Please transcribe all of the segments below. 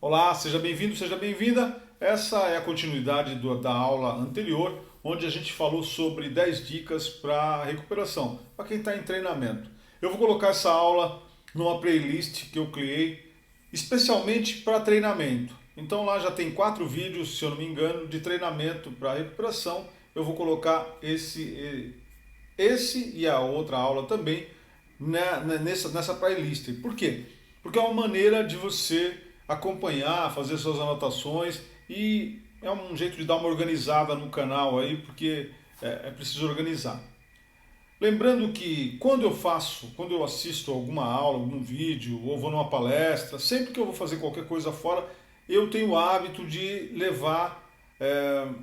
Olá, seja bem-vindo, seja bem-vinda. Essa é a continuidade da aula anterior, onde a gente falou sobre 10 dicas para recuperação, para quem está em treinamento. Eu vou colocar essa aula numa playlist que eu criei especialmente para treinamento. Então lá já tem 4 vídeos, se eu não me engano, de treinamento para recuperação. Eu vou colocar esse e a outra aula também nessa playlist. Por quê? Porque é uma maneira de você acompanhar, fazer suas anotações e é um jeito de dar uma organizada no canal aí, porque é preciso organizar. Lembrando que quando eu assisto alguma aula, algum vídeo, ou vou numa palestra, sempre que eu vou fazer qualquer coisa fora, eu tenho o hábito de levar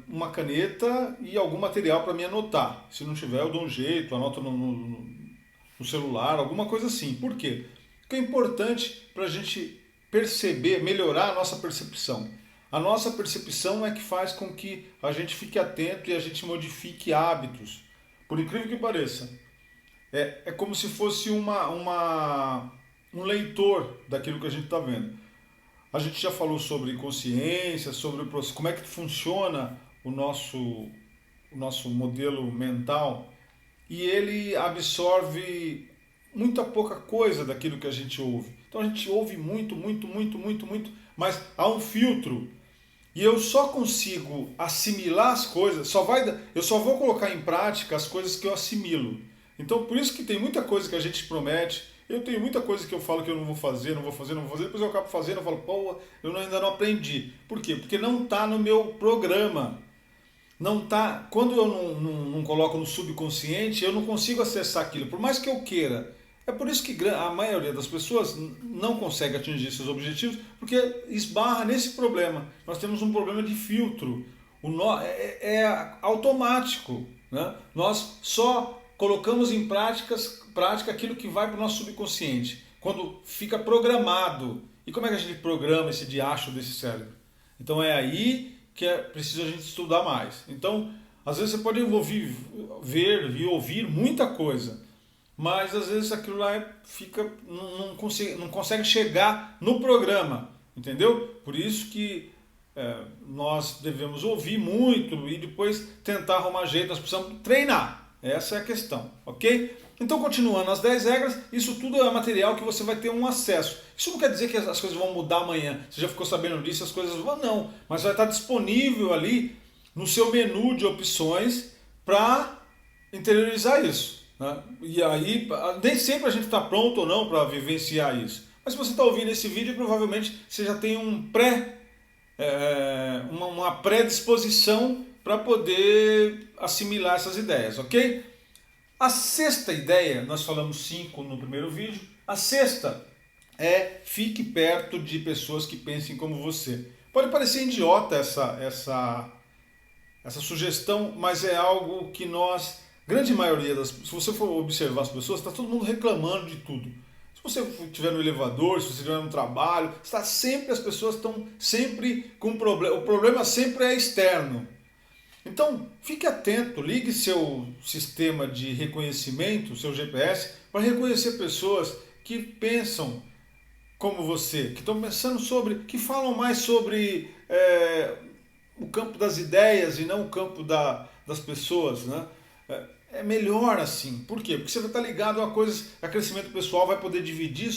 uma caneta e algum material para me anotar. Se não tiver, eu dou um jeito, anoto no celular, alguma coisa assim. Por quê? Porque é importante para a gente perceber, melhorar a nossa percepção. A nossa percepção é que faz com que a gente fique atento e a gente modifique hábitos. Por incrível que pareça, é como se fosse um leitor daquilo que a gente está vendo. A gente já falou sobre consciência, sobre como é que funciona o nosso modelo mental e ele absorve muita pouca coisa daquilo que a gente ouve. Então a gente ouve muito, muito, muito, muito, muito, mas há um filtro. E eu só consigo assimilar as coisas, eu só vou colocar em prática as coisas que eu assimilo. Então por isso que tem muita coisa que a gente promete, eu tenho muita coisa que eu falo que eu não vou fazer, não vou fazer, não vou fazer, depois eu acabo fazendo, eu falo, pô, ainda não aprendi. Por quê? Porque não está no meu programa. Não tá, quando eu não coloco no subconsciente, eu não consigo acessar aquilo, por mais que eu queira. É por isso que a maioria das pessoas não consegue atingir seus objetivos, porque esbarra nesse problema. Nós temos um problema de filtro. É automático. Né? Nós só colocamos em prática aquilo que vai para o nosso subconsciente, quando fica programado. E como é que a gente programa esse diacho desse cérebro? Então é aí que é preciso a gente estudar mais. Então, às vezes você pode ver e ouvir muita coisa, mas às vezes aquilo lá fica, não consegue chegar no programa, entendeu? Por isso que nós devemos ouvir muito e depois tentar arrumar jeito, nós precisamos treinar. Essa é a questão, ok? Então, continuando as 10 regras, isso tudo é material que você vai ter um acesso. Isso não quer dizer que as coisas vão mudar amanhã. Você já ficou sabendo disso, as coisas vão. Não, mas vai estar disponível ali no seu menu de opções para interiorizar isso. Né? E aí, nem sempre a gente está pronto ou não para vivenciar isso. Mas se você está ouvindo esse vídeo, provavelmente você já tem uma predisposição para poder assimilar essas ideias, ok? A sexta ideia, nós falamos 5 no primeiro vídeo, a sexta é fique perto de pessoas que pensem como você. Pode parecer idiota essa sugestão, mas é algo que grande maioria se você for observar as pessoas, está todo mundo reclamando de tudo. Se você estiver no elevador, se você estiver no trabalho, as pessoas estão sempre com problema. O problema sempre é externo. Então, fique atento, ligue seu sistema de reconhecimento, seu GPS, para reconhecer pessoas que pensam como você, que estão pensando que falam mais sobre o campo das ideias e não o campo das pessoas, né? É melhor assim. Por quê? Porque você vai estar ligado a coisas, a crescimento pessoal, vai poder dividir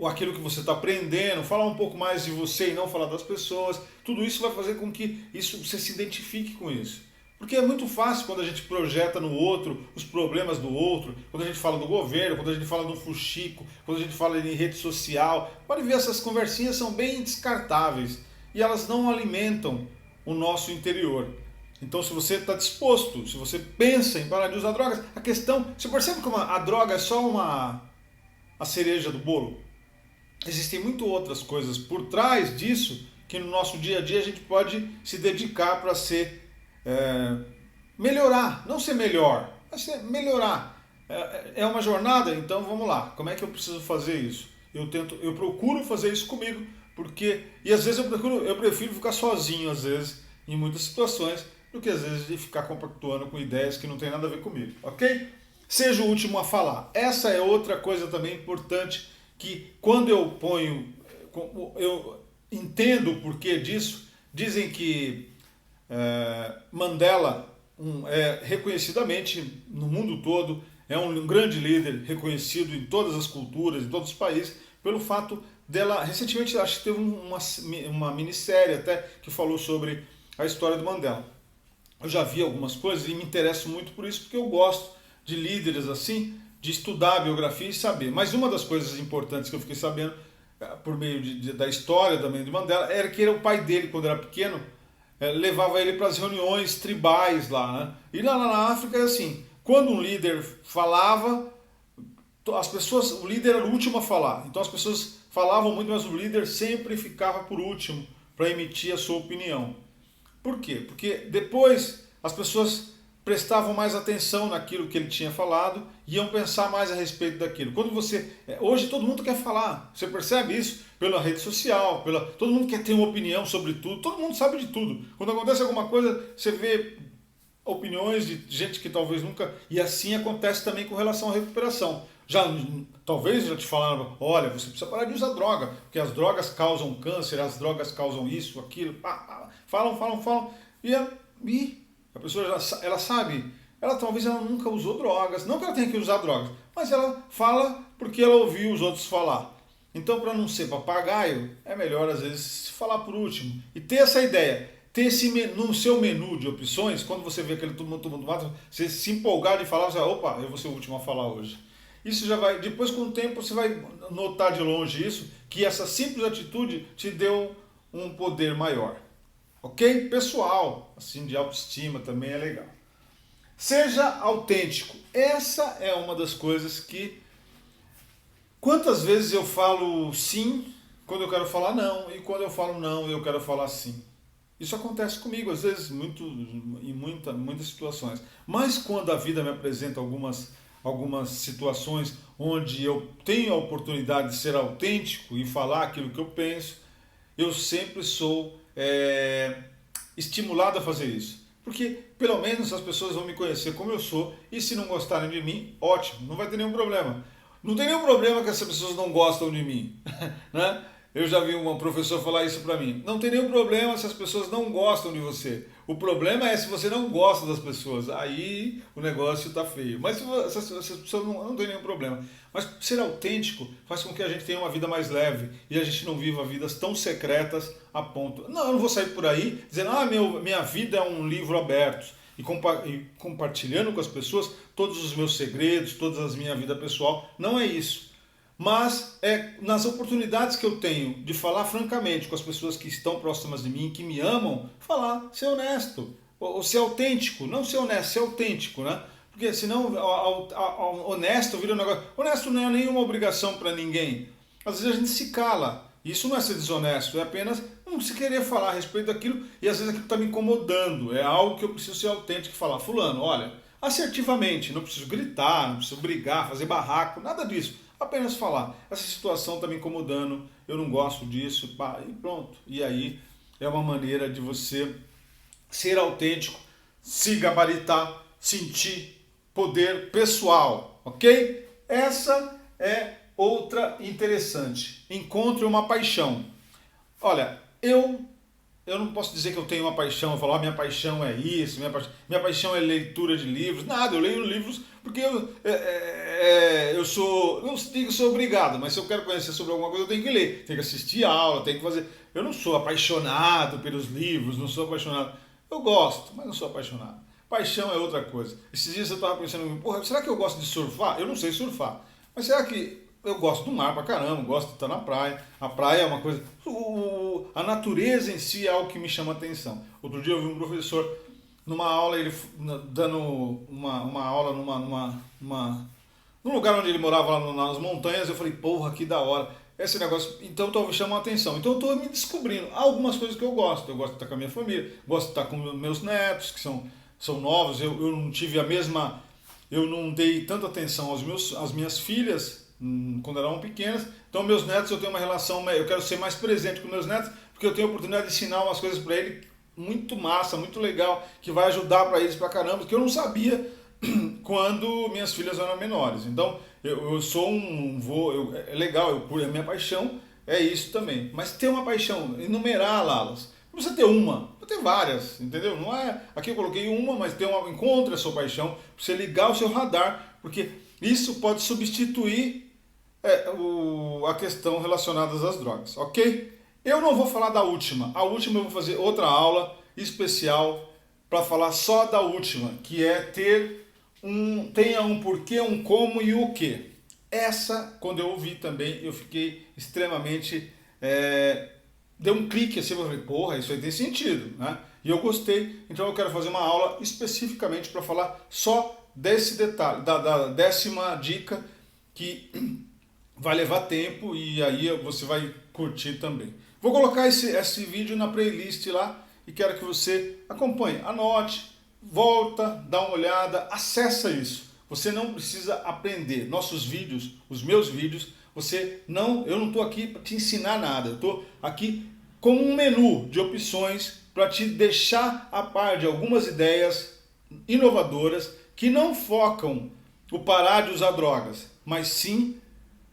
aquilo que você está aprendendo, falar um pouco mais de você e não falar das pessoas. Tudo isso vai fazer com que você se identifique com isso. Porque é muito fácil quando a gente projeta no outro os problemas do outro, quando a gente fala do governo, quando a gente fala do fuxico, quando a gente fala em rede social. Pode ver, essas conversinhas são bem descartáveis e elas não alimentam o nosso interior. Então, se você está disposto, se você pensa em parar de usar drogas, a questão, você percebe como a droga é só a cereja do bolo? Existem muito outras coisas por trás disso que no nosso dia a dia a gente pode se dedicar para melhorar, não ser melhor, mas melhorar. É uma jornada, então vamos lá. Como é que eu preciso fazer isso? Eu procuro fazer isso comigo, e às vezes eu prefiro ficar sozinho, às vezes, em muitas situações, do que às vezes de ficar compactuando com ideias que não tem nada a ver comigo, ok? Seja o último a falar. Essa é outra coisa também importante que quando eu ponho, entendo o porquê disso. Dizem que Mandela é reconhecidamente no mundo todo, é um grande líder, reconhecido em todas as culturas, em todos os países, pelo fato dela, recentemente acho que teve uma minissérie até que falou sobre a história do Mandela. Eu já vi algumas coisas e me interesso muito por isso, porque eu gosto de líderes assim, de estudar a biografia e saber. Mas uma das coisas importantes que eu fiquei sabendo por meio da história também de Mandela era que o pai dele, quando era pequeno, levava ele para as reuniões tribais lá, né? E lá na África é assim, quando um líder falava, as pessoas, o líder era o último a falar. Então as pessoas falavam muito, mas o líder sempre ficava por último para emitir a sua opinião. Por quê? Porque depois as pessoas prestavam mais atenção naquilo que ele tinha falado e iam pensar mais a respeito daquilo. Quando você, hoje todo mundo quer falar, você percebe isso pela rede social, todo mundo quer ter uma opinião sobre tudo, todo mundo sabe de tudo. Quando acontece alguma coisa, você vê opiniões de gente que talvez nunca, e assim acontece também com relação à recuperação. Talvez já te falaram, olha, você precisa parar de usar droga, porque as drogas causam câncer, as drogas causam isso, aquilo, falam, e a pessoa ela sabe, talvez ela nunca usou drogas, não que ela tenha que usar drogas, mas ela fala porque ela ouviu os outros falar. Então, para não ser papagaio, é melhor às vezes falar por último e ter essa ideia. Ter no seu menu de opções, quando você vê aquele todo mundo mata, você se empolgar de falar, você vai, opa, eu vou ser o último a falar hoje. Isso já vai, depois com o tempo você vai notar de longe isso, que essa simples atitude te deu um poder maior. Ok? Pessoal, assim, de autoestima também é legal. Seja autêntico. Essa é uma das coisas que... Quantas vezes eu falo sim quando eu quero falar não, e quando eu falo não eu quero falar sim. Isso acontece comigo, às vezes, em muitas situações. Mas quando a vida me apresenta algumas situações onde eu tenho a oportunidade de ser autêntico e falar aquilo que eu penso, eu sempre sou estimulado a fazer isso. Porque pelo menos as pessoas vão me conhecer como eu sou, e se não gostarem de mim, ótimo, não vai ter nenhum problema. Não tem nenhum problema que essas pessoas não gostam de mim. Né? Eu já vi uma professora falar isso para mim. Não tem nenhum problema se as pessoas não gostam de você. O problema é se você não gosta das pessoas. Aí o negócio está feio. Mas se essas pessoas não tem nenhum problema. Mas ser autêntico faz com que a gente tenha uma vida mais leve e a gente não viva vidas tão secretas a ponto... Não, eu não vou sair por aí dizendo minha vida é um livro aberto. E compartilhando com as pessoas todos os meus segredos, toda a minha vida pessoal. Não é isso. Mas é nas oportunidades que eu tenho de falar francamente com as pessoas que estão próximas de mim, que me amam, falar, ser honesto, ou ser autêntico, não ser honesto, ser autêntico, né? Porque senão honesto vira um negócio... Honesto não é nenhuma obrigação para ninguém. Às vezes a gente se cala. Isso não é ser desonesto, é apenas não se querer falar a respeito daquilo e às vezes aquilo está me incomodando. É algo que eu preciso ser autêntico e falar, fulano, olha, assertivamente, não preciso gritar, não preciso brigar, fazer barraco, nada disso. Apenas falar, essa situação está me incomodando, eu não gosto disso, pá, e pronto. E aí é uma maneira de você ser autêntico, se gabaritar, sentir poder pessoal, ok? Essa é outra interessante. Encontre uma paixão. Olha, eu não posso dizer que eu tenho uma paixão, eu falo, minha paixão é isso, minha paixão é leitura de livros, nada, eu leio livros porque eu sou, não digo que sou obrigado, mas se eu quero conhecer sobre alguma coisa eu tenho que ler, tenho que assistir aula, tenho que fazer, eu não sou apaixonado pelos livros, não sou apaixonado, eu gosto, mas não sou apaixonado. Paixão é outra coisa. Esses dias eu estava pensando, porra, será que eu gosto de surfar? Eu não sei surfar, mas será que eu gosto do mar pra caramba, gosto de estar na praia. A praia é uma coisa... A natureza em si é algo que me chama a atenção. Outro dia eu vi um professor numa aula, ele dando uma aula num lugar onde ele morava, lá nas montanhas. Eu falei, porra, que da hora. Esse negócio, então talvez chame a atenção. Então eu estou me descobrindo. Há algumas coisas que eu gosto. Eu gosto de estar com a minha família, gosto de estar com meus netos, que são novos. Eu não tive a mesma... Eu não dei tanta atenção às minhas filhas quando eram pequenas, então meus netos eu tenho uma relação, eu quero ser mais presente com meus netos, porque eu tenho a oportunidade de ensinar umas coisas para eles muito massa, muito legal, que vai ajudar para eles pra caramba, que eu não sabia quando minhas filhas eram menores. Então eu sou é legal, é minha paixão é isso também. Mas ter uma paixão, enumerá-las. Não precisa ter uma, precisa ter várias, entendeu? Não é. Aqui eu coloquei uma, mas tem uma. Encontre a sua paixão, para você ligar o seu radar, porque isso pode substituir a questão relacionada às drogas, ok? Eu não vou falar da última. A última eu vou fazer outra aula especial para falar só da última, que é tenha um porquê, um como e o que. Essa, quando eu ouvi também, eu fiquei extremamente... deu um clique assim, eu falei, porra, isso aí tem sentido, né? E eu gostei, então eu quero fazer uma aula especificamente para falar só desse detalhe, da décima dica, que vai levar tempo e aí você vai curtir também. Vou colocar esse vídeo na playlist lá e quero que você acompanhe, anote, volta, dá uma olhada, acessa isso. Você não precisa aprender. Nossos vídeos, os meus vídeos, eu não estou aqui para te ensinar nada. Eu estou aqui como um menu de opções para te deixar a par de algumas ideias inovadoras que não focam o parar de usar drogas, mas sim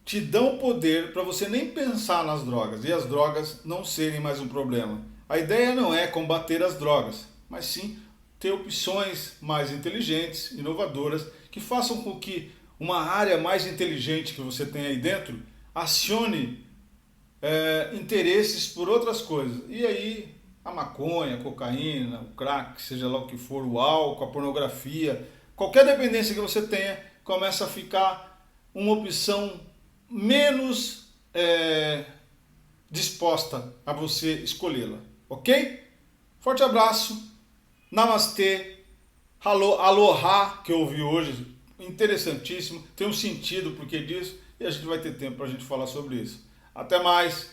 te dão poder para você nem pensar nas drogas e as drogas não serem mais um problema. A ideia não é combater as drogas, mas sim ter opções mais inteligentes, inovadoras, que façam com que uma área mais inteligente que você tem aí dentro acione interesses por outras coisas. E aí a maconha, a cocaína, o crack, seja lá o que for, o álcool, a pornografia, qualquer dependência que você tenha, começa a ficar uma opção menos disposta a você escolhê-la, ok? Forte abraço, namastê, aloha, que eu ouvi hoje, interessantíssimo, tem um sentido porque disso, e a gente vai ter tempo para a gente falar sobre isso. Até mais!